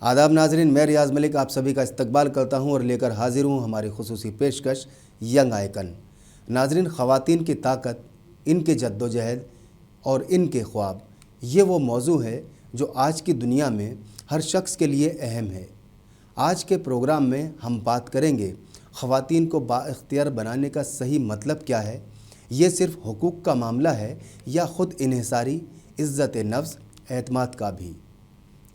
आदाब नाजरीन, मैं रियाज मलिक आप सभी का इस्तकबाल करता हूं और लेकर हाजिर हूं हमारी खुसूसी पेशकश यंग आइकन। नाजरीन, ख़वातीन की ताकत, इनके जद्दोजहद और इनके ख्वाब, ये वो मौजू है जो आज की दुनिया में हर शख्स के लिए अहम है। आज के प्रोग्राम में हम बात करेंगे ख़वातीन को बाइख्तियार बनाने का सही मतलब क्या है। ये सिर्फ़ हुकूक का मामला है या ख़ुद इन्हिसारी, इज़्ज़त नफ्स, एतमाद का भी।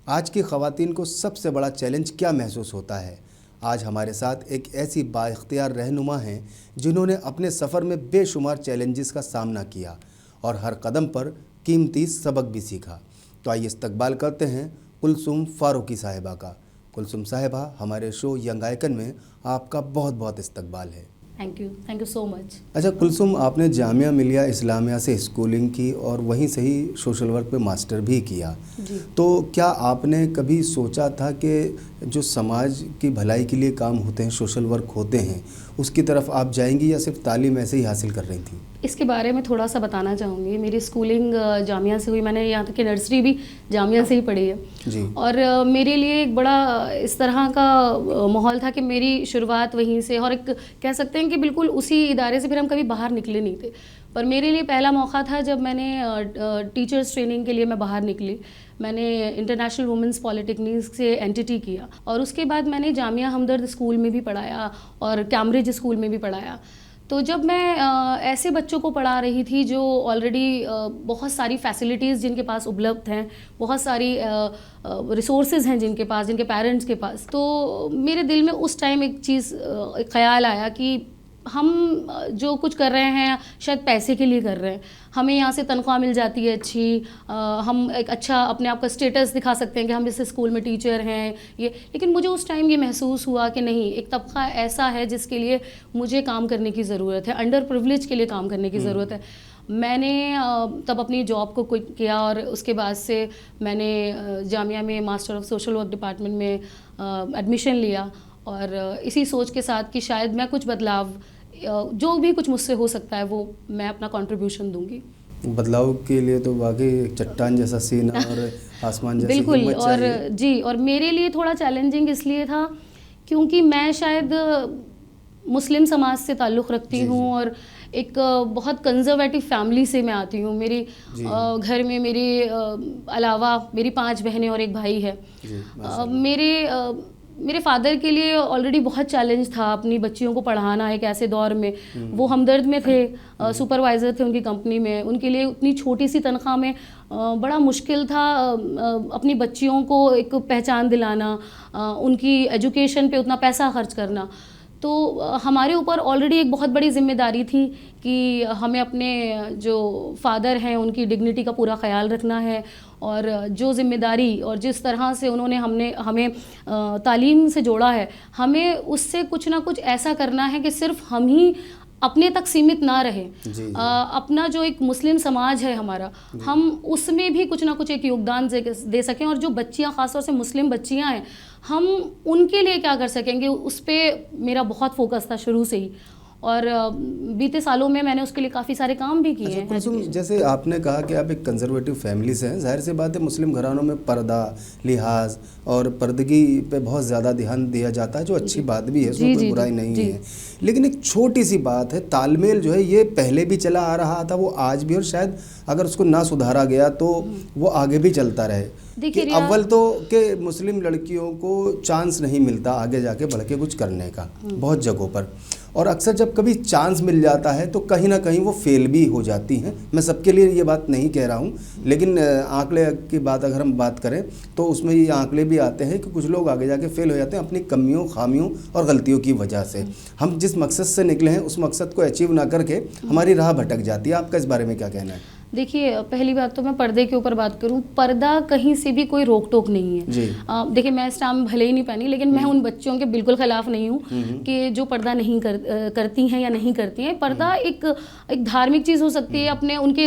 आज की ख़वातीन को सबसे बड़ा चैलेंज क्या महसूस होता है? आज हमारे साथ एक ऐसी बाइख्तियार रहनुमा हैं जिन्होंने अपने सफ़र में बेशुमार चैलेंजेस का सामना किया और हर कदम पर कीमती सबक भी सीखा। तो आइए इस्तकबाल करते हैं कुलसुम फ़ारूकी साहिबा का। कुलसुम साहिबा, हमारे शो यंग आइकन में आपका बहुत बहुत इस्तकबाल है। Thank you so much. अच्छा कुलसुम, आपने जामिया मिलिया इस्लामिया से स्कूलिंग की और वहीं से ही सोशल वर्क पे मास्टर भी किया जी। तो क्या आपने कभी सोचा था कि जो समाज की भलाई के लिए काम होते हैं, सोशल वर्क होते हैं, उसकी तरफ आप जाएंगी या सिर्फ तालीम ऐसे ही हासिल कर रही थी? इसके बारे में थोड़ा सा बताना चाहूँगी। मेरी स्कूलिंग जामिया से हुई, मैंने यहाँ तक कि नर्सरी भी जामिया से ही पढ़ी है जी। और मेरे लिए एक बड़ा इस तरह का माहौल था कि मेरी शुरुआत वहीं से, और एक कह सकते हैं कि बिल्कुल उसी इदारे से फिर हम कभी बाहर निकले नहीं थे। पर मेरे लिए पहला मौका था जब मैंने टीचर्स ट्रेनिंग के लिए मैं बाहर निकली। मैंने इंटरनेशनल वुमेंस पॉलिटेक्निक से एनटीटी किया और उसके बाद मैंने जामिया हमदर्द स्कूल में भी पढ़ाया और कैम्ब्रिज स्कूल में भी पढ़ाया। तो जब मैं ऐसे बच्चों को पढ़ा रही थी जो ऑलरेडी बहुत सारी फैसिलिटीज़ जिनके पास उपलब्ध हैं, बहुत सारी रिसोर्सेज हैं जिनके पास, जिनके पेरेंट्स के पास, तो मेरे दिल में उस टाइम एक चीज़, एक ख्याल आया कि हम जो कुछ कर रहे हैं शायद पैसे के लिए कर रहे हैं। हमें यहाँ से तनख्वाह मिल जाती है अच्छी, हम एक अच्छा अपने आप का स्टेटस दिखा सकते हैं कि हम इस स्कूल में टीचर हैं ये। लेकिन मुझे उस टाइम ये महसूस हुआ कि नहीं, एक तबका ऐसा है जिसके लिए मुझे काम करने की ज़रूरत है, अंडर प्रिविलेज के लिए काम करने की ज़रूरत है। मैंने तब अपनी जॉब को क्विट किया और उसके बाद से मैंने जामिया में master of social work department में एडमिशन लिया और इसी सोच के साथ कि शायद मैं कुछ बदलाव, जो भी कुछ मुझसे हो सकता है वो मैं अपना कंट्रीब्यूशन दूंगी। बदलाव के लिए तो वाकई एक चट्टान जैसा सीन और आसमान जैसी बिल्कुल। हिम्मत और चाहिए। जी, और मेरे लिए थोड़ा चैलेंजिंग इसलिए था क्योंकि मैं शायद मुस्लिम समाज से ताल्लुक़ रखती हूँ और एक बहुत कंजर्वेटिव फैमिली से मैं आती हूँ। मेरी घर में मेरे अलावा मेरी 5 बहनें और एक भाई है। मेरे फादर के लिए ऑलरेडी बहुत चैलेंज था अपनी बच्चियों को पढ़ाना एक ऐसे दौर में। वो हमदर्द में थे, सुपरवाइज़र थे उनकी कंपनी में। उनके लिए उतनी छोटी सी तनख्वाह में बड़ा मुश्किल था अपनी बच्चियों को एक पहचान दिलाना, उनकी एजुकेशन पे उतना पैसा खर्च करना। तो हमारे ऊपर ऑलरेडी एक बहुत बड़ी जिम्मेदारी थी कि हमें अपने जो फादर हैं उनकी डिग्निटी का पूरा ख्याल रखना है और जो जिम्मेदारी और जिस तरह से उन्होंने हमें तालीम से जोड़ा है, हमें उससे कुछ ना कुछ ऐसा करना है कि सिर्फ हम ही अपने तक सीमित ना रहे। अपना जो एक मुस्लिम समाज है हमारा, हम उसमें भी कुछ ना कुछ एक योगदान दे सकें और जो बच्चियां, ख़ासतौर से मुस्लिम बच्चियां हैं, हम उनके लिए क्या कर सकेंगे, उस पर मेरा बहुत फोकस था शुरू से ही और बीते सालों में मैंने उसके लिए काफ़ी सारे काम भी किए हैं। कुलसुम, जैसे आपने कहा कि आप एक कंजर्वेटिव फैमिली से हैं, जाहिर सी बात है मुस्लिम घरानों में पर्दा, लिहाज और पर्दगी पे बहुत ज़्यादा ध्यान दिया जाता है, जो अच्छी बात भी है, उसमें कोई बुराई नहीं है। लेकिन एक छोटी सी बात है, तालमेल जो है ये पहले भी चला आ रहा था, वो आज भी, और शायद अगर उसको ना सुधारा गया तो वो आगे भी चलता रहे। देखिए, अव्वल तो कि मुस्लिम लड़कियों को चांस नहीं मिलता आगे जाके बढ़ के कुछ करने का बहुत जगहों पर, और अक्सर जब कभी चांस मिल जाता है तो कहीं ना कहीं वो फेल भी हो जाती हैं। मैं सबके लिए ये बात नहीं कह रहा हूँ, लेकिन आंकड़े की बात अगर हम बात करें तो उसमें ये आंकड़े भी आते हैं कि कुछ लोग आगे जाके फेल हो जाते हैं अपनी कमियों, खामियों और गलतियों की वजह से। हम जिस मकसद से निकले हैं उस मकसद को अचीव ना करके हमारी राह भटक जाती है। आपका इस बारे में क्या कहना है? देखिए, पहली बात तो मैं पर्दे के ऊपर बात करूं, पर्दा कहीं से भी कोई रोक टोक नहीं है। देखिए, मैं इस टाइम भले ही नहीं पहनी, लेकिन मैं उन बच्चियों के बिल्कुल खिलाफ नहीं हूं कि जो पर्दा नहीं करती हैं या नहीं करती हैं। पर्दा एक धार्मिक चीज़ हो सकती है, अपने उनके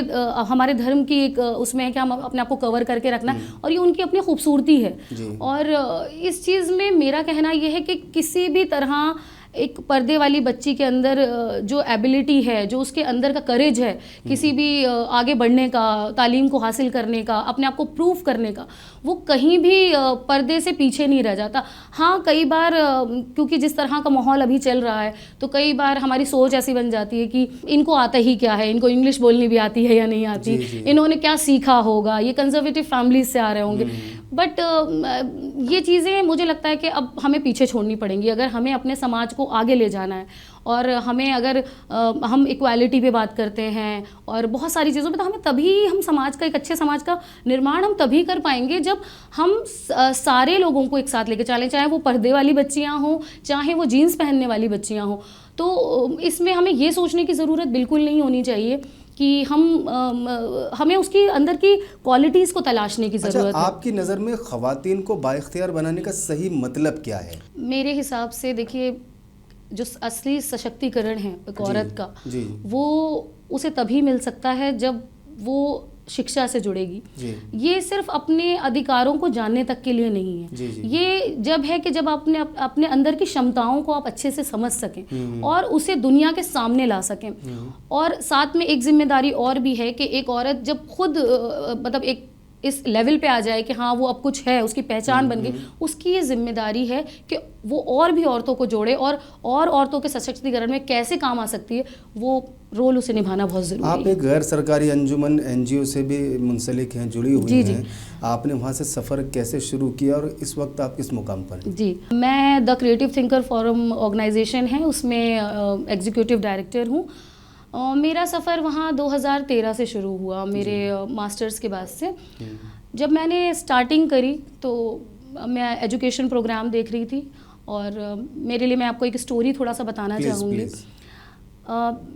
हमारे धर्म की एक उसमें है कि हम अपने आप को कवर करके रखना, और ये उनकी अपनी खूबसूरती है। और इस चीज़ में मेरा कहना यह है कि किसी भी तरह एक पर्दे वाली बच्ची के अंदर जो एबिलिटी है, जो उसके अंदर का करेज है किसी भी आगे बढ़ने का, तालीम को हासिल करने का, अपने आप को प्रूव करने का, वो कहीं भी पर्दे से पीछे नहीं रह जाता। हाँ, कई बार क्योंकि जिस तरह का माहौल अभी चल रहा है, तो कई बार हमारी सोच ऐसी बन जाती है कि इनको आता ही क्या है, इनको इंग्लिश बोलनी भी आती है या नहीं आती, इन्होंने क्या सीखा होगा, ये कंजर्वेटिव फैमिलीज से आ रहे होंगे। बट ये चीज़ें मुझे लगता है कि अब हमें पीछे छोड़नी पड़ेंगी अगर हमें अपने समाज को आगे ले जाना है। और हमें अगर हम इक्वालिटी पे बात करते हैं और बहुत सारी चीज़ों पे, तो हमें तभी हम समाज का, एक अच्छे समाज का निर्माण हम तभी कर पाएंगे जब हम सारे लोगों को एक साथ लेके चलें, चाहे वो पर्दे वाली बच्चियां हों, चाहे वो जीन्स पहनने वाली बच्चियां हों। तो इसमें हमें ये सोचने की ज़रूरत बिल्कुल नहीं होनी चाहिए कि हमें उसकी अंदर की क्वालिटीज़ को तलाशने की ज़रूरत है। आपकी नज़र में ख़वातीन को बाइख्तियार बनाने का सही मतलब क्या है? मेरे हिसाब से देखिए, जो असली सशक्तिकरण है एक औरत का, वो उसे तभी मिल सकता है जब वो शिक्षा से जुड़ेगी। ये सिर्फ अपने अधिकारों को जानने तक के लिए नहीं है। ये जब है कि जब आपने अपने अंदर की क्षमताओं को आप अच्छे से समझ सकें और उसे दुनिया के सामने ला सकें। और साथ में एक जिम्मेदारी और भी है कि एक औरत जब खुद मतलब एक इस लेवल पे आ जाए कि हाँ वो अब कुछ है, उसकी पहचान बन गई, उसकी ये जिम्मेदारी है कि वो और भी औरतों को जोड़े और औरतों के सशक्तिकरण में कैसे काम आ सकती है, वो रोल उसे निभाना बहुत ज़रूरी है। आप एक गैर सरकारी अंजुमन NGO से भी मुंसलिक हैं, जुड़ी हुई हैं। आपने वहाँ से सफ़र कैसे शुरू किया और इस वक्त आप किस मुकाम पर हैं? जी, मैं the creative thinker forum organization है, उसमें एग्जीक्यूटिव डायरेक्टर हूँ। मेरा सफ़र वहाँ 2013 से शुरू हुआ, मेरे मास्टर्स के बाद से। जब मैंने स्टार्टिंग करी तो मैं एजुकेशन प्रोग्राम देख रही थी और मेरे लिए, मैं आपको एक स्टोरी थोड़ा सा बताना चाहूँगी।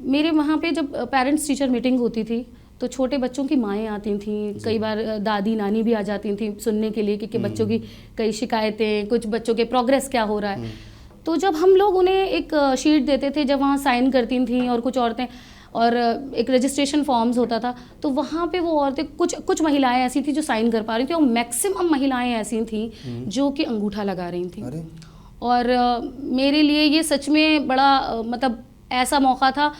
मेरे वहाँ पे जब पेरेंट्स टीचर मीटिंग होती थी तो छोटे बच्चों की माएँ आती थीं, कई बार दादी नानी भी आ जाती थी सुनने के लिए कि बच्चों की कई शिकायतें, कुछ बच्चों के प्रोग्रेस क्या हो रहा है। तो जब हम लोग उन्हें एक शीट देते थे, जब वहाँ साइन करती थीं और कुछ औरतें, और एक रजिस्ट्रेशन फॉर्म्स होता था, तो वहाँ पे वो औरतें, कुछ महिलाएं ऐसी थी जो साइन कर पा रही थी और मैक्सिमम महिलाएं ऐसी थी जो कि अंगूठा लगा रही थी। और मेरे लिए ये सच में बड़ा मतलब ऐसा मौका था।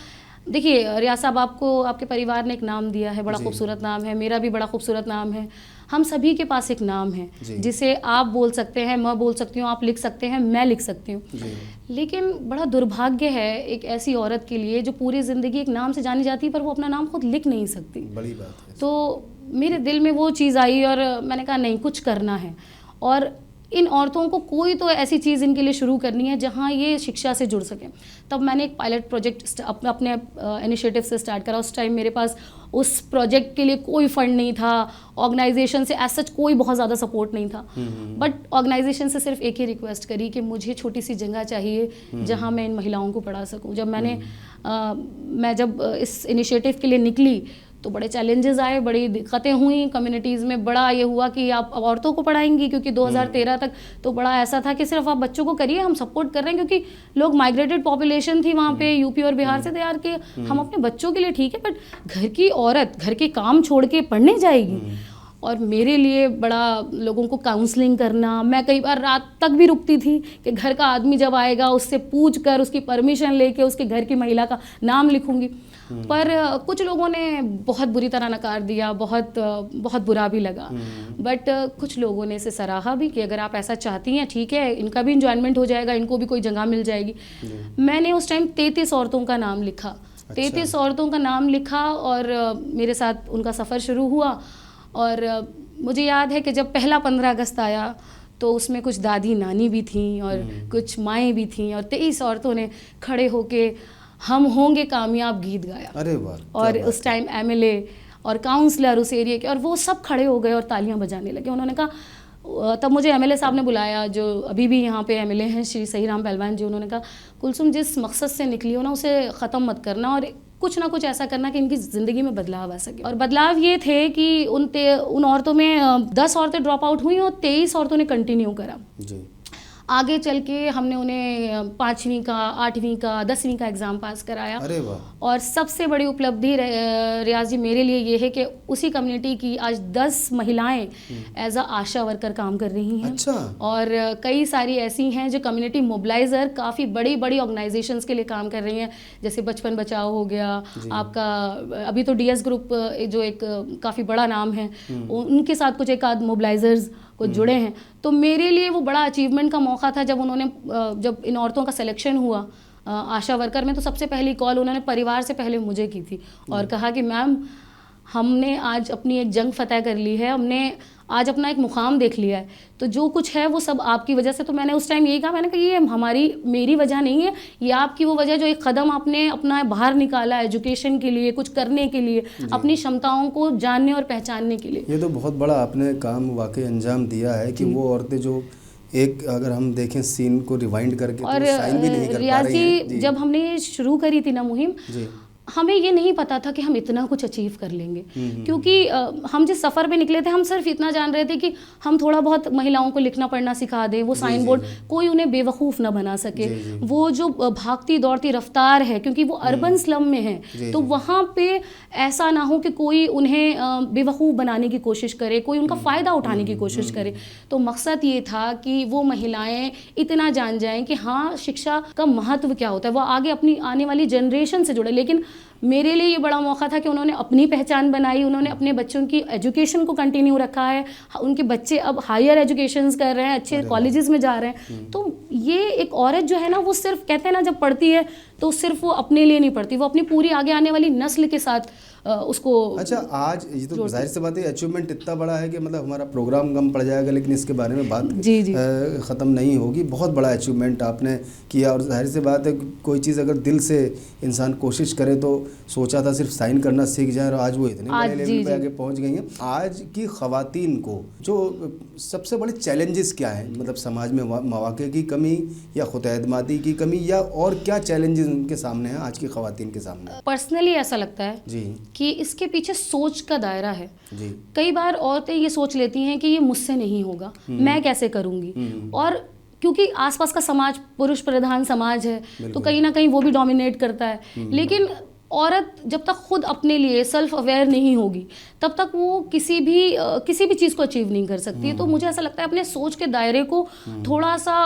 देखिए रियाज साहब, आपको आपके परिवार ने एक नाम दिया है, बड़ा खूबसूरत नाम है, मेरा भी बड़ा खूबसूरत नाम है, हम सभी के पास एक नाम है जिसे आप बोल सकते हैं, मैं बोल सकती हूँ, आप लिख सकते हैं, मैं लिख सकती हूँ। लेकिन बड़ा दुर्भाग्य है एक ऐसी औरत के लिए जो पूरी ज़िंदगी एक नाम से जानी जाती है पर वो अपना नाम खुद लिख नहीं सकती। बड़ी बात है। तो मेरे दिल में वो चीज़ आई और मैंने कहा नहीं, कुछ करना है और इन औरतों को कोई तो ऐसी चीज़ इनके लिए शुरू करनी है जहाँ ये शिक्षा से जुड़ सकें। तब मैंने एक पायलट प्रोजेक्ट अपने इनिशिएटिव से स्टार्ट करा। उस टाइम मेरे पास उस प्रोजेक्ट के लिए कोई फंड नहीं था, ऑर्गेनाइजेशन से एज सच कोई बहुत ज़्यादा सपोर्ट नहीं था, बट ऑर्गेनाइजेशन से सिर्फ एक ही रिक्वेस्ट करी कि मुझे छोटी सी जगह चाहिए जहाँ मैं इन महिलाओं को पढ़ा सकूँ। जब मैं जब इस इनिशिएटिव के लिए निकली तो बड़े चैलेंजेस आए, बड़ी दिक्कतें हुई कम्युनिटीज़ में। बड़ा ये हुआ कि आप औरतों को पढ़ाएंगी, क्योंकि 2013 तक तो बड़ा ऐसा था कि सिर्फ आप बच्चों को करिए, हम सपोर्ट कर रहे हैं, क्योंकि लोग माइग्रेटेड पॉपुलेशन थी वहाँ पे, यूपी और बिहार से तैयार किए। हम अपने बच्चों के लिए ठीक है, बट घर की औरत घर के काम छोड़ के पढ़ने जाएगी। और मेरे लिए बड़ा लोगों को काउंसलिंग करना, मैं कई बार रात तक भी रुकती थी कि घर का आदमी जब आएगा उससे पूछ कर उसकी परमिशन लेके उसके घर की महिला का नाम लिखूंगी। पर कुछ लोगों ने बहुत बुरी तरह नकार दिया, बहुत बुरा भी लगा, बट कुछ लोगों ने इसे सराहा भी कि अगर आप ऐसा चाहती हैं ठीक है, इनका भी इंजॉयमेंट हो जाएगा, इनको भी कोई जगह मिल जाएगी। मैंने उस टाइम 33 औरतों का नाम लिखा। 33 औरतों का नाम लिखा और मेरे साथ उनका सफ़र शुरू हुआ। और मुझे याद है कि जब पहला 15 अगस्त आया तो उसमें कुछ दादी नानी भी थीं और कुछ माएँ भी थीं, और 23 औरतों ने खड़े होके हम होंगे कामयाब गीत गाया। अरे वाह! और उस टाइम MLA और काउंसलर उस एरिया के, और वो सब खड़े हो गए और तालियां बजाने लगे। उन्होंने कहा, तब मुझे MLA साहब ने बुलाया, जो अभी भी यहाँ पे MLA हैं, श्री सहीराम पहलवान जी। उन्होंने कहा, कुलसुम जिस मकसद से निकली हो ना उसे ख़त्म मत करना और कुछ ना कुछ ऐसा करना कि इनकी ज़िंदगी में बदलाव आ सके। और बदलाव ये थे कि उन औरतों में 10 औरतें ड्रॉप आउट हुई और 23 औरतों ने कंटिन्यू करा। आगे चल के हमने उन्हें 5वीं का, 8वीं का, 10वीं का एग्ज़ाम पास कराया। अरे वाह। और सबसे बड़ी उपलब्धि रियाज जी मेरे लिए ये है कि उसी कम्युनिटी की आज 10 महिलाएं एज अ आशा वर्कर काम कर रही हैं। अच्छा। और कई सारी ऐसी हैं जो कम्युनिटी मोबिलाइज़र काफ़ी बड़ी बड़ी ऑर्गेनाइजेशंस के लिए काम कर रही हैं, जैसे बचपन बचाओ हो गया आपका, अभी तो DS ग्रुप जो एक काफ़ी बड़ा नाम है, उनके साथ कुछ एक आध मोबिलाइज़र्स को जुड़े हैं। तो मेरे लिए वो बड़ा अचीवमेंट का मौका था जब इन औरतों का सिलेक्शन हुआ आशा वर्कर में। तो सबसे पहली कॉल उन्होंने परिवार से पहले मुझे की थी और कहा कि मैम हमने आज अपनी एक जंग फतह कर ली है, हमने आज अपना एक मुकाम देख लिया है, तो जो कुछ है वो सब आपकी वजह से। तो मैंने उस टाइम यही कहा, मैंने कहा ये मेरी वजह नहीं है, ये आपकी वो वजह जो एक कदम आपने अपना बाहर निकाला एजुकेशन के लिए, कुछ करने के लिए, अपनी क्षमताओं को जानने और पहचानने के लिए। ये तो बहुत बड़ा आपने काम वाकई अंजाम दिया है कि वो औरतें जो एक, अगर हम देखें सीन को रिवाइंड करके, और तो साइन भी नहीं कर पा रही हैं। जब हमने ये शुरू करी थी ना मुहिम, हमें ये नहीं पता था कि हम इतना कुछ अचीव कर लेंगे, क्योंकि हम जिस सफ़र पे निकले थे हम सिर्फ इतना जान रहे थे कि हम थोड़ा बहुत महिलाओं को लिखना पढ़ना सिखा दें, वो साइन बोर्ड कोई उन्हें बेवकूफ़ ना बना सके। वो जो भागती दौड़ती रफ्तार है, क्योंकि वो अर्बन स्लम में है, तो वहाँ पे ऐसा ना हो कि कोई उन्हें बेवकूफ़ बनाने की कोशिश करे, कोई उनका फ़ायदा उठाने की कोशिश करे। तो मकसद ये था कि वो महिलाएं इतना जान जाएं कि हाँ शिक्षा का महत्व क्या होता है, वो आगे अपनी आने वाली जनरेशन से जुड़े। लेकिन मेरे लिए ये बड़ा मौका था कि उन्होंने अपनी पहचान बनाई, उन्होंने अपने बच्चों की एजुकेशन को कंटिन्यू रखा है, उनके बच्चे अब हायर एजुकेशंस कर रहे हैं, अच्छे कॉलेजेस में जा रहे हैं। तो ये एक औरत जो है ना, वो सिर्फ कहते हैं ना, जब पढ़ती है तो सिर्फ वो अपने लिए नहीं पढ़ती, वो अपनी पूरी आगे आने वाली नस्ल के साथ उसको। अच्छा, आज ये तो जाहिर सी बात है अचीवमेंट इतना बड़ा है कि मतलब हमारा प्रोग्राम कम पड़ जाएगा, लेकिन इसके बारे में बात ख़त्म नहीं होगी। बहुत बड़ा अचीवमेंट आपने किया, और जाहिर सी बात है कोई चीज़ अगर दिल से इंसान कोशिश करे तो, सोचा था सिर्फ साइन करना सीख जाए, और आज वो इतने बड़े लेवल पे आगे पहुंच गई हैं। आज की ख़वातीन को जो सबसे बड़े चैलेंजेस क्या हैं, मतलब समाज में मौक़े की कमी या खुद एतमादी की कमी, या और क्या चैलेंजेस उनके सामने हैं आज की ख़वातीन के सामने? पर्सनली ऐसा लगता है जी कि इसके पीछे सोच का दायरा है जी। कई बार औरतें ये सोच लेती हैं कि ये मुझसे नहीं होगा, मैं कैसे करूँगी, और क्योंकि आसपास का समाज पुरुष प्रधान समाज है, तो कहीं ना कहीं वो भी डोमिनेट करता है। लेकिन औरत जब तक खुद अपने लिए सेल्फ अवेयर नहीं होगी, तब तक वो किसी भी चीज़ को अचीव नहीं कर सकती है। तो मुझे ऐसा लगता है अपने सोच के दायरे को थोड़ा सा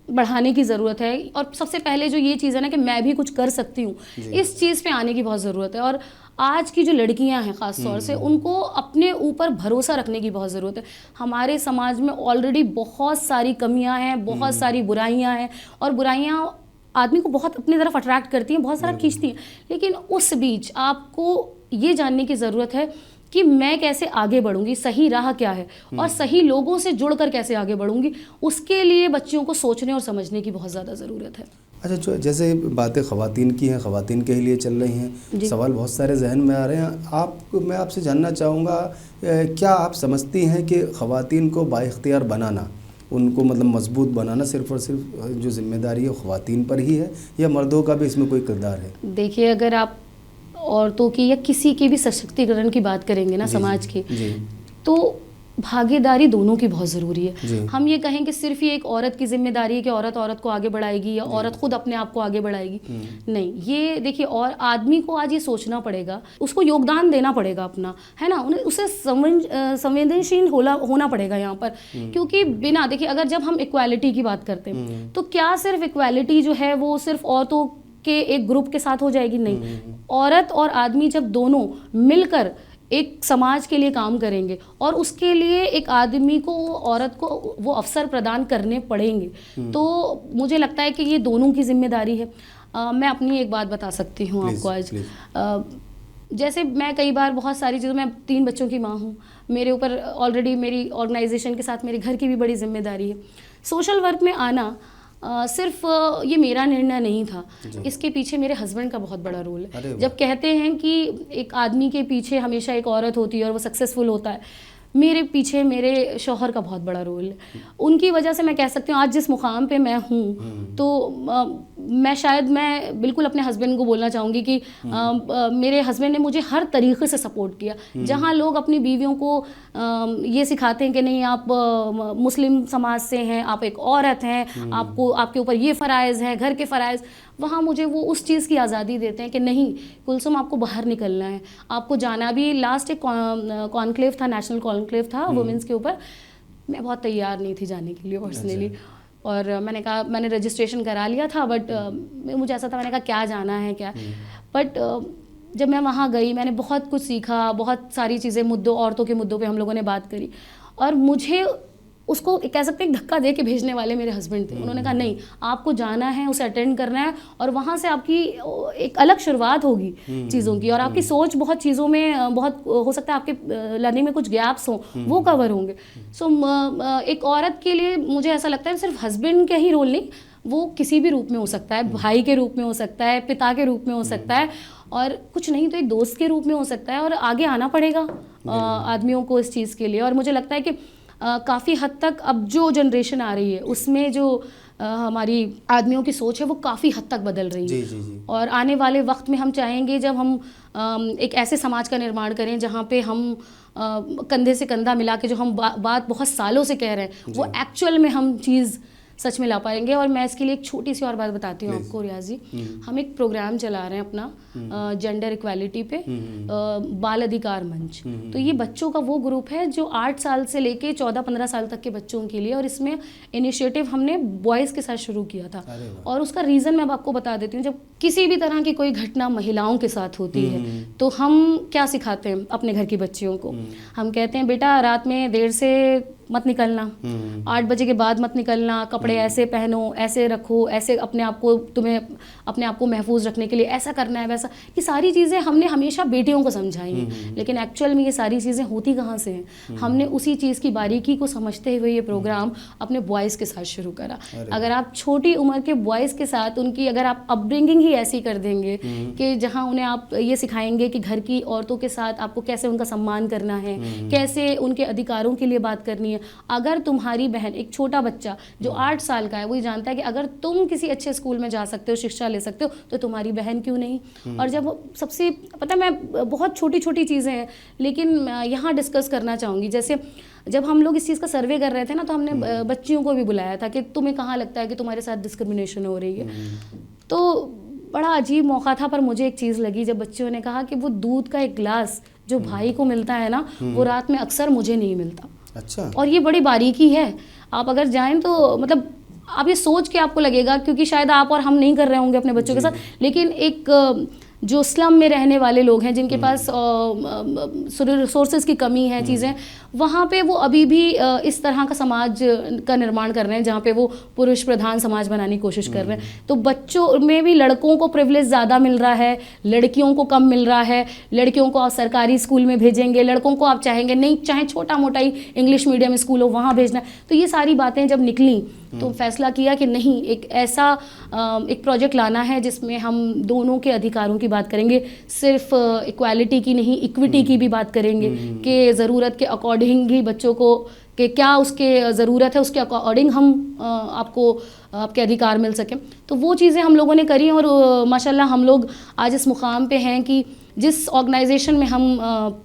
बढ़ाने की ज़रूरत है, और सबसे पहले जो ये चीज़ है ना कि मैं भी कुछ कर सकती हूँ, इस चीज़ पे आने की बहुत ज़रूरत है। और आज की जो लड़कियां हैं ख़ास तौर से, उनको अपने ऊपर भरोसा रखने की बहुत ज़रूरत है। हमारे समाज में ऑलरेडी बहुत सारी कमियां हैं, बहुत सारी बुराइयां हैं, और बुराइयां आदमी को बहुत अपनी तरफ अट्रैक्ट करती हैं, बहुत सारा खींचती हैं। लेकिन उस बीच आपको ये जानने की ज़रूरत है कि मैं कैसे आगे बढ़ूंगी, सही राह क्या है, और सही लोगों से जुड़कर कैसे आगे बढ़ूंगी। उसके लिए बच्चियों को सोचने और समझने की बहुत ज़्यादा ज़रूरत है। अच्छा, जो जैसे बातें ख़वातीन की हैं, ख़वातीन के लिए चल रही हैं, सवाल बहुत सारे जहन में आ रहे हैं। मैं आपसे जानना चाहूँगा, क्या आप समझती हैं कि ख़वातीन को बाइख्तियार बनाना, उनको मतलब मजबूत बनाना सिर्फ़ और सिर्फ जो जिम्मेदारी है ख़वातीन पर ही है, या मर्दों का भी इसमें कोई किरदार है? देखिए, अगर आप औरतों की या किसी के भी सशक्तिकरण की बात करेंगे ना समाज की, तो भागीदारी दोनों की बहुत ज़रूरी है। हम ये कहें कि सिर्फ ये एक औरत की जिम्मेदारी है कि औरत को आगे बढ़ाएगी या औरत खुद अपने आप को आगे बढ़ाएगी, नहीं। ये देखिए, और आदमी को आज ये सोचना पड़ेगा, उसको योगदान देना पड़ेगा अपना, है ना, उसे संवेदनशील होना पड़ेगा यहाँ पर। क्योंकि बिना देखिए, अगर जब हम इक्वालिटी की बात करते हैं, तो क्या सिर्फ इक्वालिटी जो है वो सिर्फ औरतों के एक ग्रुप के साथ हो जाएगी? नहीं। औरत और आदमी जब दोनों मिलकर एक समाज के लिए काम करेंगे, और उसके लिए एक आदमी को, औरत को वो अवसर प्रदान करने पड़ेंगे, तो मुझे लगता है कि ये दोनों की जिम्मेदारी है। मैं अपनी एक बात बता सकती हूँ आपको आज। जैसे मैं कई बार बहुत सारी चीज़ों, मैं 3 बच्चों की माँ हूँ, मेरे ऊपर ऑलरेडी मेरी ऑर्गेनाइजेशन के साथ मेरे घर की भी बड़ी जिम्मेदारी है। सोशल वर्क में आना सिर्फ ये मेरा निर्णय नहीं था, इसके पीछे मेरे हस्बैंड का बहुत बड़ा रोल है। जब कहते हैं कि एक आदमी के पीछे हमेशा एक औरत होती है और वो सक्सेसफुल होता है, मेरे पीछे मेरे शौहर का बहुत बड़ा रोल है। उनकी वजह से मैं कह सकती हूँ आज जिस मुकाम पे मैं हूँ, तो मैं बिल्कुल अपने हस्बैंड को बोलना चाहूँगी कि मेरे हस्बैंड ने मुझे हर तरीके से सपोर्ट किया। जहाँ लोग अपनी बीवियों को ये सिखाते हैं कि नहीं आप मुस्लिम समाज से हैं, आप एक औरत हैं, आपको आपके ऊपर ये फ़राइज़ हैं, घर के फ़राइज़, वहाँ मुझे वो उस चीज़ की आज़ादी देते हैं कि नहीं कुलसुम आपको बाहर निकलना है, आपको जाना भी। लास्ट एक कॉन्क्लेव था, नेशनल कॉन्क्लेव था वुमेंस के ऊपर, मैं बहुत तैयार नहीं थी जाने के लिए पर्सनली, और मैंने कहा मैंने रजिस्ट्रेशन करा लिया था, बट मुझे ऐसा था, मैंने कहा क्या जाना है क्या, बट जब मैं वहाँ गई मैंने बहुत कुछ सीखा, बहुत सारी चीज़ें औरतों के मुद्दों पे हम लोगों ने बात करी, और मुझे उसको कह सकते हैं धक्का दे के भेजने वाले मेरे हस्बैंड थे। उन्होंने कहा नहीं आपको जाना है, उसे अटेंड करना है, और वहाँ से आपकी एक अलग शुरुआत होगी चीज़ों की, और आपकी सोच बहुत चीज़ों में बहुत हो सकता है आपके लर्निंग में कुछ गैप्स हों वो कवर होंगे। सो एक औरत के लिए मुझे ऐसा लगता है सिर्फ हस्बैंड का ही रोल नहीं, वो किसी भी रूप में हो सकता है, भाई के रूप में हो सकता है, पिता के रूप में हो सकता है, और कुछ नहीं तो एक दोस्त के रूप में हो सकता है, और आगे आना पड़ेगा आदमियों को इस चीज़ के लिए। और मुझे लगता है कि काफ़ी हद तक अब जो जनरेशन आ रही है उसमें जो हमारी आदमियों की सोच है वो काफ़ी हद तक बदल रही है। जी। और आने वाले वक्त में हम चाहेंगे जब हम एक ऐसे समाज का निर्माण करें जहाँ पे हम कंधे से कंधा मिला के जो हम बात बहुत सालों से कह रहे हैं वो एक्चुअल में हम चीज़ सच में ला पाएंगे। और मैं इसके लिए एक छोटी सी और बात बताती हूँ आपको रियाज जी, हम एक प्रोग्राम चला रहे हैं अपना जेंडर इक्वालिटी पे, बाल अधिकार मंच। तो ये बच्चों का वो ग्रुप है जो 8 साल से लेके 14-15 साल तक के बच्चों के लिए, और इसमें इनिशिएटिव हमने बॉयज़ के साथ शुरू किया था। और उसका रीज़न मैं आपको बता देती हूँ, जब किसी भी तरह की कोई घटना महिलाओं के साथ होती है तो हम क्या सिखाते हैं अपने घर की बच्चियों को, हम कहते हैं बेटा रात में देर से मत निकलना, 8 बजे के बाद मत निकलना, कपड़े ऐसे पहनो, ऐसे रखो, ऐसे अपने आप को तुम्हें अपने आप को महफूज रखने के लिए ऐसा करना है वैसा। ये सारी चीज़ें हमने हमेशा बेटियों को समझाई हैं, लेकिन एक्चुअल में ये सारी चीज़ें होती कहाँ से हैं। हमने उसी चीज़ की बारीकी को समझते हुए ये प्रोग्राम अपने बॉयज़ के साथ शुरू करा। अगर आप छोटी उम्र के बॉयज़ के साथ उनकी अगर आप अपब्रिंगिंग ही ऐसी कर देंगे कि जहाँ उन्हें आप ये सिखाएंगे कि घर की औरतों के साथ आपको कैसे उनका सम्मान करना है, कैसे उनके अधिकारों के लिए बात करनी है। अगर तुम्हारी बहन, एक छोटा बच्चा जो 8 साल का है, वो जानता है कि अगर तुम किसी अच्छे स्कूल में जा सकते हो, शिक्षा ले सकते हो, तो तुम्हारी बहन क्यों नहीं। और जब सबसे पता है, मैं बहुत छोटी छोटी चीज़ें हैं लेकिन यहाँ डिस्कस करना चाहूँगी। जैसे जब हम लोग इस चीज़ का सर्वे कर रहे थे ना, तो हमने बच्चियों को भी बुलाया था कि तुम्हें कहाँ लगता है कि तुम्हारे साथ डिस्क्रिमिनेशन हो रही है। तो बड़ा अजीब मौका था, पर मुझे एक चीज़ लगी जब बच्चियों ने कहा कि वो दूध का एक गिलास जो भाई को मिलता है ना, वो रात में अक्सर मुझे नहीं मिलता। अच्छा। और ये बड़ी बारीकी है, आप अगर जाएं तो मतलब आप ये सोच के आपको लगेगा, क्योंकि शायद आप और हम नहीं कर रहे होंगे अपने बच्चों के साथ, लेकिन एक जो स्लम में रहने वाले लोग हैं जिनके पास रिसोर्सेज की कमी है, चीज़ें, वहाँ पे वो अभी भी इस तरह का समाज का निर्माण कर रहे हैं जहाँ पे वो पुरुष प्रधान समाज बनाने की कोशिश कर रहे हैं। तो बच्चों में भी लड़कों को प्रिविलेज ज़्यादा मिल रहा है, लड़कियों को कम मिल रहा है। लड़कियों को आप सरकारी स्कूल में भेजेंगे, लड़कों को आप चाहेंगे नहीं, चाहे छोटा मोटा ही इंग्लिश मीडियम स्कूल हो वहाँ भेजना है। तो ये सारी बातें जब निकली तो फैसला किया कि नहीं, एक ऐसा एक प्रोजेक्ट लाना है जिसमें हम दोनों के अधिकारों की बात करेंगे, सिर्फ इक्वालिटी की नहीं, इक्विटी की भी बात करेंगे कि ज़रूरत के अकॉर्डिंग ही बच्चों को कि क्या उसके ज़रूरत है, उसके अकॉर्डिंग हम आपको आपके अधिकार मिल सकें। तो वो चीज़ें हम लोगों ने करी, और माशाल्लाह हम लोग आज इस मुकाम पे हैं कि जिस ऑर्गेनाइजेशन में हम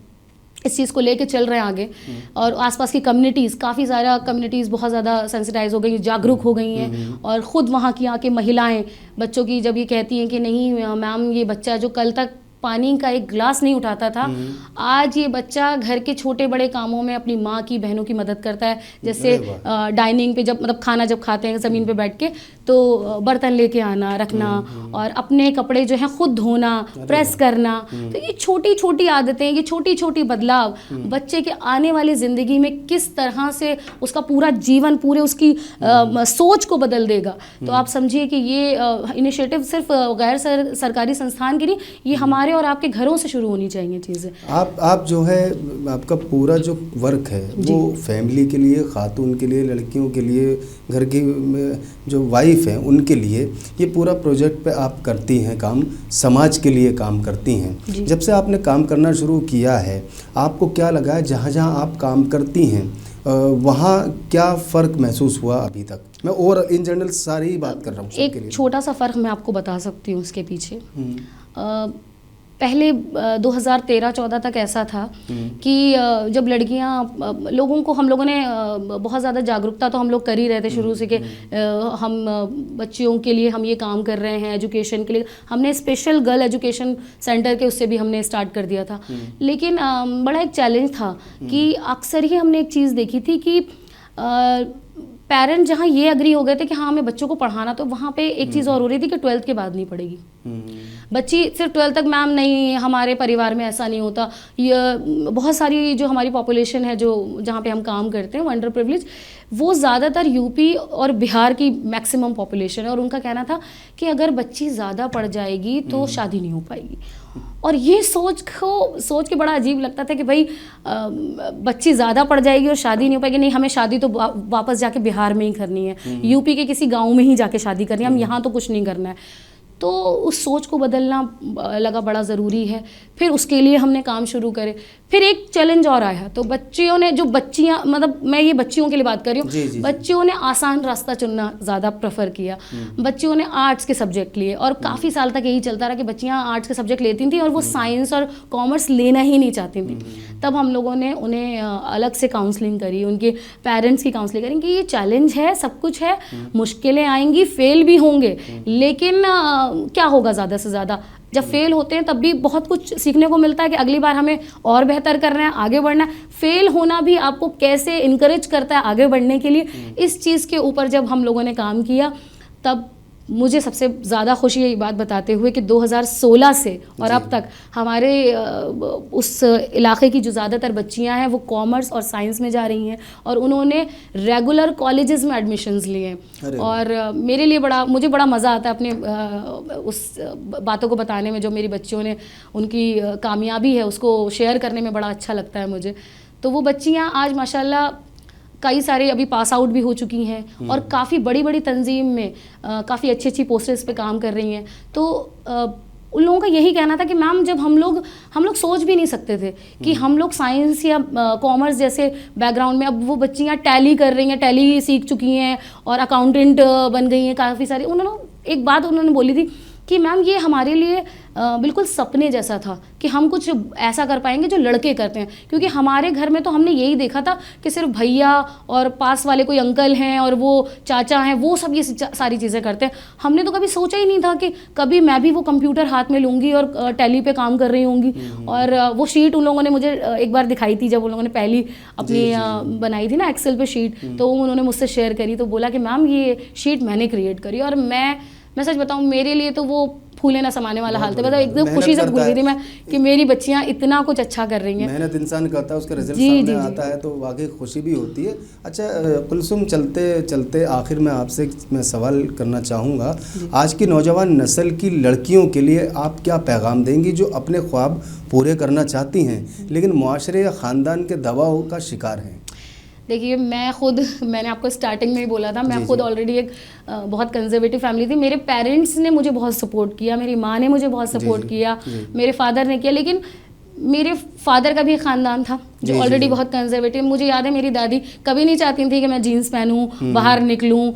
इस चीज़ को लेके चल रहे हैं आगे, और आसपास की कम्युनिटीज़, काफ़ी सारा कम्युनिटीज़ बहुत ज़्यादा सेंसिटाइज हो गई, जागरूक हो गई हैं, और ख़ुद वहाँ की आके महिलाएं बच्चों की जब ये कहती हैं कि नहीं मैम, ये बच्चा जो कल तक पानी का एक गिलास नहीं उठाता था, आज ये बच्चा घर के छोटे बड़े कामों में अपनी माँ की, बहनों की मदद करता है। जैसे डाइनिंग पे जब मतलब खाना जब खाते हैं ज़मीन पे बैठ के, तो बर्तन लेके आना रखना, और अपने कपड़े जो हैं खुद धोना, प्रेस करना। तो ये छोटी छोटी आदतें, ये छोटी छोटी बदलाव बच्चे के आने वाली ज़िंदगी में किस तरह से उसका पूरा जीवन, पूरे उसकी सोच को बदल देगा। तो आप समझिए कि ये इनिशिएटिव सिर्फ गैर सरकारी संस्थान की नहीं, ये हमारे और आपके घरों से शुरू होनी चाहिए चीज़ें। आप जो है आपका पूरा जो वर्क है वो फैमिली के लिए, खातून के लिए, लड़कियों के लिए, घर की जो वाइफ हैं उनके लिए ये पूरा प्रोजेक्ट पे आप करती हैं काम, समाज के लिए काम करती हैं। जब से आपने काम करना शुरू किया है, आपको क्या लगा है जहाँ जहाँ आप काम करती हैं वहाँ क्या फ़र्क महसूस हुआ अभी तक? मैं और इन जनरल सारी ही बात कर रहा हूँ सबके एक लिए। छोटा सा फ़र्क मैं आपको बता सकती हूँ उसके पीछे। पहले 2013-14 तक ऐसा था कि जब लड़कियां लोगों को हम लोगों ने बहुत ज़्यादा जागरूकता तो हम लोग कर ही रहे थे शुरू से कि हम बच्चियों के लिए हम ये काम कर रहे हैं एजुकेशन के लिए। हमने स्पेशल गर्ल एजुकेशन सेंटर के उससे भी हमने स्टार्ट कर दिया था। लेकिन बड़ा एक चैलेंज था कि अक्सर ही हमने एक चीज़ देखी थी कि पेरेंट्स जहाँ ये एग्री हो गए थे कि हाँ हमें बच्चों को पढ़ाना, तो वहाँ पे एक चीज़ और हो रही थी कि 12th के बाद नहीं पढ़ेगी बच्ची। सिर्फ 12th तक मैम नहीं, हमारे परिवार में ऐसा नहीं होता। ये बहुत सारी जो हमारी पॉपुलेशन है जो जहाँ पे हम काम करते हैं, वो अंडर प्रिविलेज, वो ज़्यादातर यूपी और बिहार की मैक्सिमम पॉपुलेशन है। और उनका कहना था कि अगर बच्ची ज़्यादा पढ़ जाएगी तो शादी नहीं हो पाएगी। और ये सोच के बड़ा अजीब लगता था कि भाई बच्ची ज़्यादा पढ़ जाएगी और शादी नहीं हो पाएगी। नहीं, हमें शादी तो वापस जाके बिहार में ही करनी है, यूपी के किसी गांव में ही जाके शादी करनी है, हम यहाँ तो कुछ नहीं करना है। तो उस सोच को बदलना लगा बड़ा ज़रूरी है। फिर उसके लिए हमने काम शुरू करे। फिर एक चैलेंज और आया, तो बच्चियों ने, जो बच्चियां, मतलब मैं ये बच्चियों के लिए बात कर रही हूँ, बच्चियों ने आसान रास्ता चुनना ज़्यादा प्रेफर किया। बच्चियों ने आर्ट्स के सब्जेक्ट लिए और काफ़ी साल तक यही चलता रहा कि बच्चियां आर्ट्स के सब्जेक्ट लेती थी और वो साइंस और कॉमर्स लेना ही नहीं चाहती थी। तब हम लोगों ने उन्हें अलग से काउंसलिंग करी, उनके पेरेंट्स की काउंसलिंग करी कि ये चैलेंज है, सब कुछ है, मुश्किलें आएंगी, फेल भी होंगे, लेकिन क्या होगा ज़्यादा से ज़्यादा। जब फेल होते हैं तब भी बहुत कुछ सीखने को मिलता है कि अगली बार हमें और बेहतर करना है, आगे बढ़ना है। फेल होना भी आपको कैसे इनकरेज करता है आगे बढ़ने के लिए। इस चीज़ के ऊपर जब हम लोगों ने काम किया, तब मुझे सबसे ज़्यादा खुशी है ये बात बताते हुए कि 2016 से और अब तक हमारे उस इलाके की जो ज़्यादातर बच्चियां हैं वो कॉमर्स और साइंस में जा रही हैं और उन्होंने रेगुलर कॉलेजेस में एडमिशन्स लिए हैं। और मेरे लिए मुझे बड़ा मज़ा आता है अपने उस बातों को बताने में, जो मेरी बच्चियों ने उनकी कामयाबी है उसको शेयर करने में बड़ा अच्छा लगता है मुझे। तो वो बच्चियाँ आज माशाल्लाह कई सारे अभी पास आउट भी हो चुकी हैं और काफ़ी बड़ी बड़ी तंजीम में काफ़ी अच्छी अच्छी पोस्टर्स पे काम कर रही हैं। तो उन लोगों का यही कहना था कि मैम, जब हम लोग सोच भी नहीं सकते थे कि हम लोग साइंस या कॉमर्स जैसे बैकग्राउंड में, अब वो बच्चियाँ टैली कर रही हैं, टैली सीख चुकी हैं और अकाउंटेंट बन गई हैं काफ़ी सारी। उन्होंने एक बात बोली थी कि मैम ये हमारे लिए बिल्कुल सपने जैसा था कि हम कुछ ऐसा कर पाएंगे जो लड़के करते हैं, क्योंकि हमारे घर में तो हमने यही देखा था कि सिर्फ भैया और पास वाले कोई अंकल हैं और वो चाचा हैं, वो सब ये सारी चीज़ें करते हैं। हमने तो कभी सोचा ही नहीं था कि कभी मैं भी वो कंप्यूटर हाथ में लूँगी और टैली पे काम कर रही होंगी। और वो शीट उन लोगों ने मुझे एक बार दिखाई थी, जब उन लोगों ने पहली अपनी बनाई थी ना एक्सेल पे शीट, तो उन्होंने मुझसे शेयर करी, तो बोला कि मैम ये शीट मैंने क्रिएट करी। और मैं सच बताऊं, मेरे लिए तो वो फूले ना समाने वाला हाल था। मतलब एकदम खुशी से भूल गई थी मैं कि मेरी बच्चियां इतना कुछ अच्छा कर रही हैं। मेहनत इंसान करता है, उसका रिजल्ट सामने आता है तो वाकई खुशी भी होती है। अच्छा कुलसुम, चलते चलते आखिर में आपसे मैं सवाल करना चाहूँगा, आज की नौजवान नस्ल की लड़कियों के लिए आप क्या पैगाम देंगी जो अपने ख्वाब पूरे करना चाहती हैं लेकिन मुआशरे या ख़ानदान के दबाव का शिकार हैं? देखिए, मैंने आपको स्टार्टिंग में ही बोला था, मैं खुद ऑलरेडी एक बहुत कंजर्वेटिव फैमिली थी। मेरे पेरेंट्स ने मुझे बहुत सपोर्ट किया, मेरी माँ ने मुझे बहुत सपोर्ट किया, मेरे फादर ने किया। लेकिन मेरे फादर का भी एक ख़ानदान था जो ऑलरेडी बहुत कंजर्वेटिव। मुझे याद है मेरी दादी कभी नहीं चाहती थी कि मैं जीन्स पहनूं, बाहर निकलूं।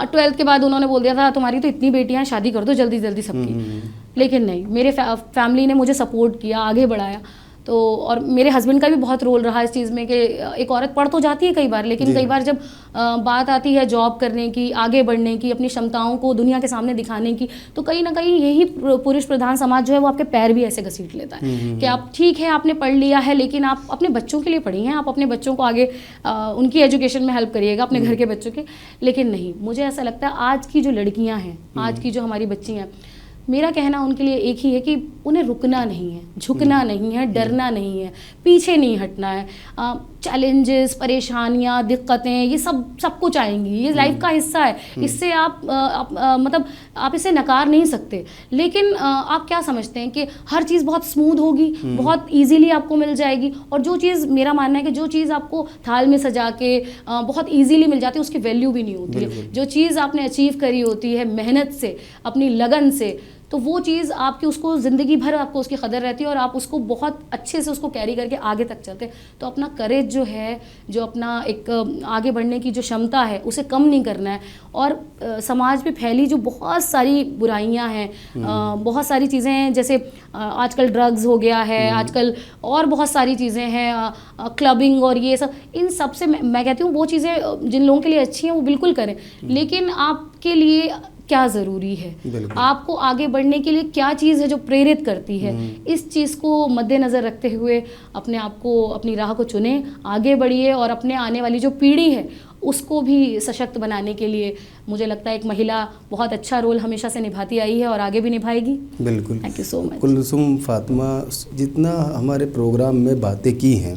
12th के बाद उन्होंने बोल दिया था, तुम्हारी तो इतनी बेटियां, शादी कर दो जल्दी जल्दी सबकी। लेकिन नहीं, मेरे फैमिली ने मुझे सपोर्ट किया, आगे बढ़ाया। तो और मेरे हस्बैंड का भी बहुत रोल रहा इस चीज़ में कि एक औरत पढ़ तो जाती है कई बार, लेकिन कई बार जब बात आती है जॉब करने की, आगे बढ़ने की, अपनी क्षमताओं को दुनिया के सामने दिखाने की, तो कहीं ना कहीं यही पुरुष प्रधान समाज जो है वो आपके पैर भी ऐसे घसीट लेता है कि आप ठीक है, आपने पढ़ लिया है, लेकिन आप अपने बच्चों के लिए पढ़ी हैं, आप अपने बच्चों को आगे उनकी एजुकेशन में हेल्प करिएगा, अपने घर के बच्चों के। लेकिन नहीं, मुझे ऐसा लगता है आज की जो लड़कियाँ हैं, आज की जो हमारी बच्ची हैं, मेरा कहना उनके लिए एक ही है कि उन्हें रुकना नहीं है, झुकना नहीं है, डरना नहीं है, पीछे नहीं हटना है। चैलेंजेस, परेशानियाँ, दिक्कतें, ये सब कुछ आएंगी, ये लाइफ का हिस्सा है। इससे आप मतलब आप इसे नकार नहीं सकते। लेकिन आप क्या समझते हैं कि हर चीज़ बहुत स्मूथ होगी, बहुत ईजीली आपको मिल जाएगी? और जो चीज़, मेरा मानना है कि जो चीज़ आपको थाल में सजा के बहुत ईजीली मिल जाती है, उसकी वैल्यू भी नहीं होती है। जो चीज़ आपने अचीव करी होती है मेहनत से, अपनी लगन से, तो वो चीज़ आपकी उसको ज़िंदगी भर आपको उसकी कदर रहती है और आप उसको बहुत अच्छे से उसको कैरी करके आगे तक चलते हैं। तो अपना करेज जो है, जो अपना एक आगे बढ़ने की जो क्षमता है, उसे कम नहीं करना है। और समाज में फैली जो बहुत सारी बुराइयां हैं, बहुत सारी चीज़ें हैं, जैसे आजकल ड्रग्स हो गया है, आजकल और बहुत सारी चीज़ें हैं, क्लबिंग और ये सब, इन सब से मैं कहती हूँ वो चीज़ें जिन लोगों के लिए अच्छी हैं वो बिल्कुल करें, लेकिन आपके लिए क्या ज़रूरी है, आपको आगे बढ़ने के लिए क्या चीज़ है जो प्रेरित करती है, इस चीज़ को मद्देनज़र रखते हुए अपने आप को, अपनी राह को चुनें, आगे बढ़िए और अपने आने वाली जो पीढ़ी है उसको भी सशक्त बनाने के लिए मुझे लगता है एक महिला बहुत अच्छा रोल हमेशा से निभाती आई है और आगे भी निभाएगी। बिल्कुल। Thank you so much. Kulsum Fatima, जितना हमारे प्रोग्राम में बातें की हैं,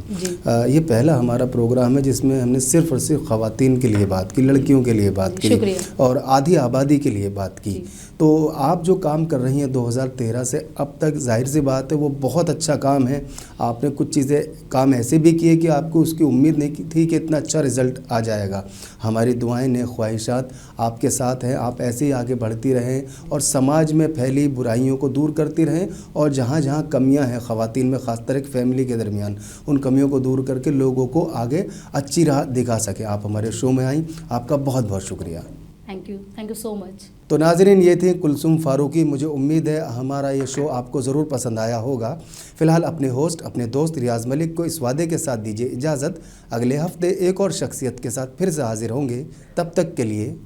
ये पहला हमारा प्रोग्राम है जिसमें हमने सिर्फ और सिर्फ ख़वातीन के लिए बात की, लड़कियों के लिए बात की और आधी आबादी के लिए बात की। तो आप जो काम कर रही हैं 2013 से अब तक, जाहिर सी बात है वो बहुत अच्छा काम है। आपने कुछ चीज़ें काम ऐसे भी किए कि आपको उसकी उम्मीद नहीं थी कि इतना अच्छा रिज़ल्ट आ जाएगा। हमारी दुआएं ने ख्वाहिशात आपके साथ हैं, आप ऐसे ही आगे बढ़ती रहें और समाज में फैली बुराइयों को दूर करती रहें और जहाँ जहाँ कमियां हैं ख़वातीन में, ख़ासतर एक फैमिली के दरमियान, उन कमियों को दूर करके लोगों को आगे अच्छी राह दिखा सकें। आप हमारे शो में आई, आपका बहुत बहुत शुक्रिया। Thank you so much. तो नाज़रीन, ये थी कुलसुम फारूकी। मुझे उम्मीद है हमारा ये शो आपको ज़रूर पसंद आया होगा। फ़िलहाल अपने होस्ट, अपने दोस्त रियाज़ मलिक को इस वादे के साथ दीजिए इजाज़त, अगले हफ्ते एक और शख्सियत के साथ फिर से हाजिर होंगे। तब तक के लिए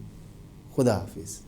खुदा हाफिज़।